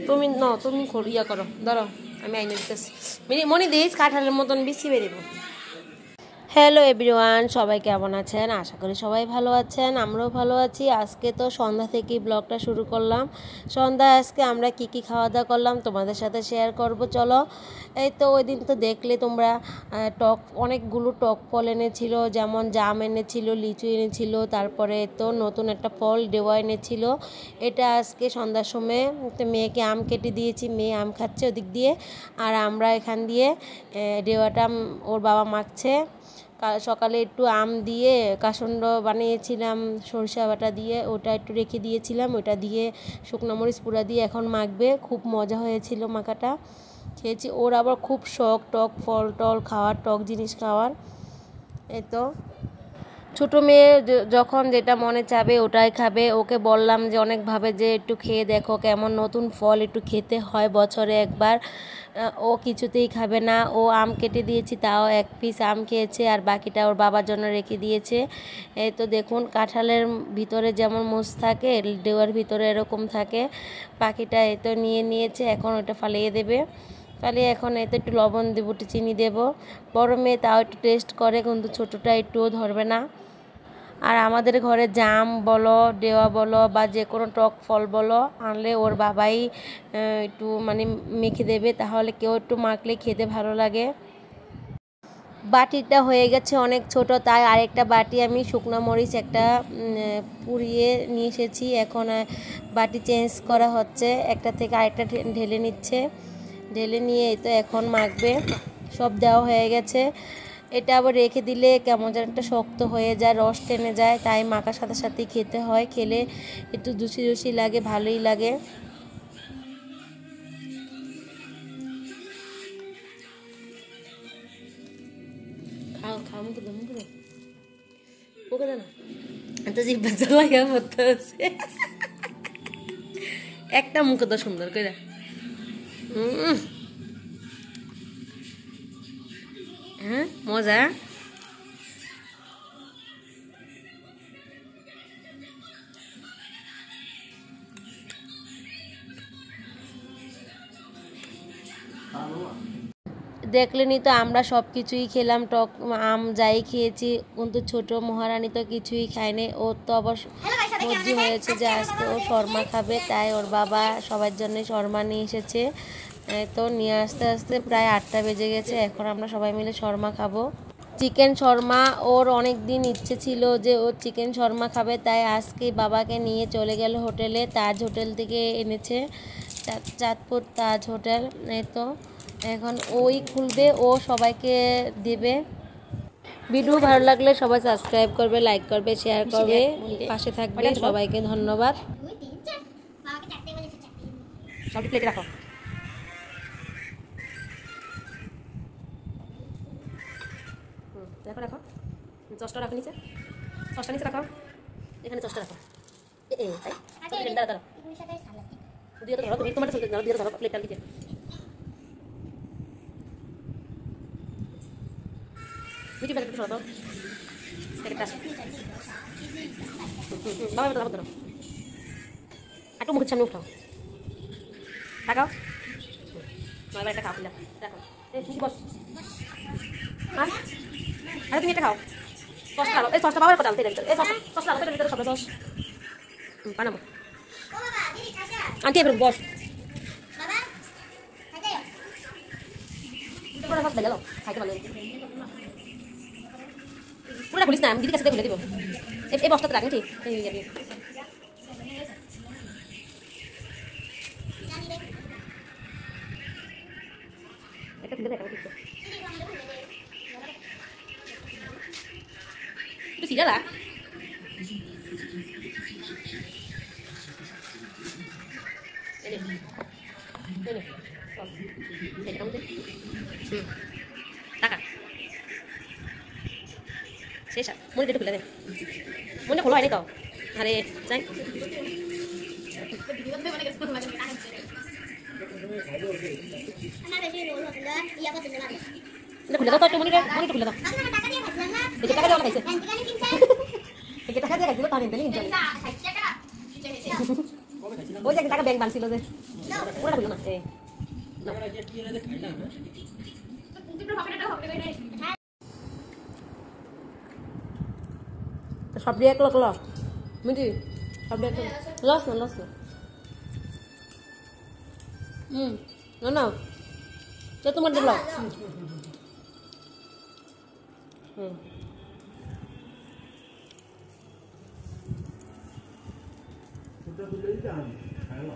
তুমি ন তুমি ইয়া করো, ধরো আমি আইনে দিতেছি। মনি দিস কাঁঠালের মতন বিচি বেরিব। হ্যালো এভরিওয়ান, সবাই কেমন আছেন? আশা করি সবাই ভালো আছেন, আমরাও ভালো আছি। আজকে তো সন্ধ্যা থেকেই ব্লগটা শুরু করলাম। সন্ধ্যায় আজকে আমরা কি খাওয়া দাওয়া করলাম তোমাদের সাথে শেয়ার করব। চলো, এই তো ওই দিন তো দেখলে তোমরা অনেকগুলো টক ফল এনেছিল, যেমন জাম এনেছিল, লিচু এনেছিল, তারপরে তো নতুন একটা ফল ডেওয়া এনেছিল। এটা আজকে সন্ধ্যার সময় তো মেয়েকে আম কেটে দিয়েছি, মেয়ে আম খাচ্ছে ওদিক দিয়ে, আর আমরা এখান দিয়ে ডেওয়াটা ওর বাবা মাখছে। সকালে একটু আম দিয়ে কাসুন্দ বানিয়েছিলাম সরিষা বাটা দিয়ে, ওটা একটু রেখে দিয়েছিলাম, ওটা দিয়ে শুকনো মরিচ পুরা দিয়ে এখন মাখবে। খুব মজা হয়েছিল মাখাটা, খেয়েছি। ওর আবার খুব শখ টক ফল টল খাওয়ার, টক জিনিস খাওয়ার। এই তো ছোটো মেয়ে যখন যেটা মনে চাবে ওটাই খাবে। ওকে বললাম যে অনেকভাবে যে একটু খেয়ে দেখো কেমন নতুন ফল, একটু খেতে হয় বছরে একবার। ও কিছুতেই খাবে না। ও আম কেটে দিয়েছি, তাও এক পিস আম খেয়েছে, আর বাকিটা ওর বাবার জন্য রেখে দিয়েছে। এই তো দেখুন, কাঁঠালের ভিতরে যেমন মুষ থাকে, ডেওয়ার ভিতরে এরকম থাকে। পাখিটা এই তো নিয়েছে, এখন ওটা ফালিয়ে দেবে। তাহলে এখন এতে একটু লবণ দেবো, একটু চিনি দেবো। বড় মেয়ে তাও একটু টেস্ট করে, কিন্তু ছোটোটা একটুও ধরবে না। আর আমাদের ঘরে জাম বলো, ডেওয়া বলো, বা যে কোনো টক ফল বলো আনলে ওর বাবাই একটু মানে মেখে দেবে, তাহলে কেউ একটু মাখলে খেতে ভালো লাগে। বাটিটা হয়ে গেছে অনেক ছোট, তাই আরেকটা বাটি আমি শুকনো মরিচ একটা পুড়িয়ে নিয়ে এসেছি। এখন বাটি চেঞ্জ করা হচ্ছে, একটা থেকে আরেকটা ঢেলে নিচ্ছে। ঢেলে নিয়ে তো এখন মাখবে। সব দেওয়া হয়ে গেছে। এটা আবার রেখে দিলে কেমন যেন একটা শক্ত হয়ে যায়, রস টেনে যায়, তাই মাখার সাথে সাথেই খেতে হয়। খেলে একটু জুসি লাগে, ভালোই লাগে। খাও খাও, মুখে দাও, মুখে দাও, মুখে দাও না, এত জিভা জ্বালাইয়া মতো আছে। একটা মুখে দাও সুন্দর করে। হ্যাঁ, মজা। দেখলেনি তো, আমরা সব কিছুই খেলাম, টক আম যাই খেয়েছি, কিন্তু ছোটো মহারানী তো কিছুই খায়নি। ওর তো অবশ্য মর্জি হয়েছে যে আজকে ও শর্মা খাবে, তাই ওর বাবা সবার জন্য শর্মা নিয়ে এসেছে। তো নিয়ে আসতে আসতে প্রায় 8টা বেজে গেছে। এখন আমরা সবাই মিলে শর্মা খাবো, চিকেন শর্মা। ওর অনেক দিন ইচ্ছে ছিল যে ও চিকেন শর্মা খাবে, তাই আজকে বাবাকে নিয়ে চলে গেল হোটেলে। তাজ হোটেল থেকে এনেছে, চাঁদপুর তাজ হোটেল। এই তো এখন ওই খুলবে, ও সবাইকে দেবে। ভিডিও ভালো লাগলে সবাই সাবস্ক্রাইব করবে, লাইক করবে, শেয়ার করবে, পাশে থাকবে। সবাইকে ধন্যবাদ। সব প্লেটে রাখো। রাখো রাখো, সসটা রাখো নিচে, সসটা নিচে রাখো, এখানে সসটা রাখো। তাই দাঁড়া দাঁড়া, দিয়ে তো ধরো, তুমি তোমার দিয়ে ধরো প্লেটটা দিতে। মিটি প্যাকেট সরো, প্যাকেটটা বাবা ধরো ধরো, একটু মুখের সামনে উঠাও, তাকাও। বাবা একটা খাও, দেখো বস। আরে তুমি এটা খাও, সসটা খাও। এই সসটা বাবার কথা আনতে এই সসটা আনতে ভিতরে সব সস বানাবো। আন্টি এবার বস, পুরো সস গেল খাইতে ভালো। পুরো খুলিস না, আমি দিদি কাছে খুলে দিব। এই বস্তাতে রাখ, ঠিক একটা খুলে দেখা ঠিক itu sih lah. Ini kamu deh. Takan. Sesa, mau dia dulu deh. Mau dia keluar ini kau. Hari, say. Udah kuliah tuh, mau itu kuliah tuh. Kita kan orang kaisa. Kita kan dia kaisa tuh tahan ini. ওই যে টাকা bank বানছিল যে ওটা বললো না এই সব দিয়ে এক লোক ল মিটি সব দিয়ে লস না না তো তোমার দিল这不就一样开了？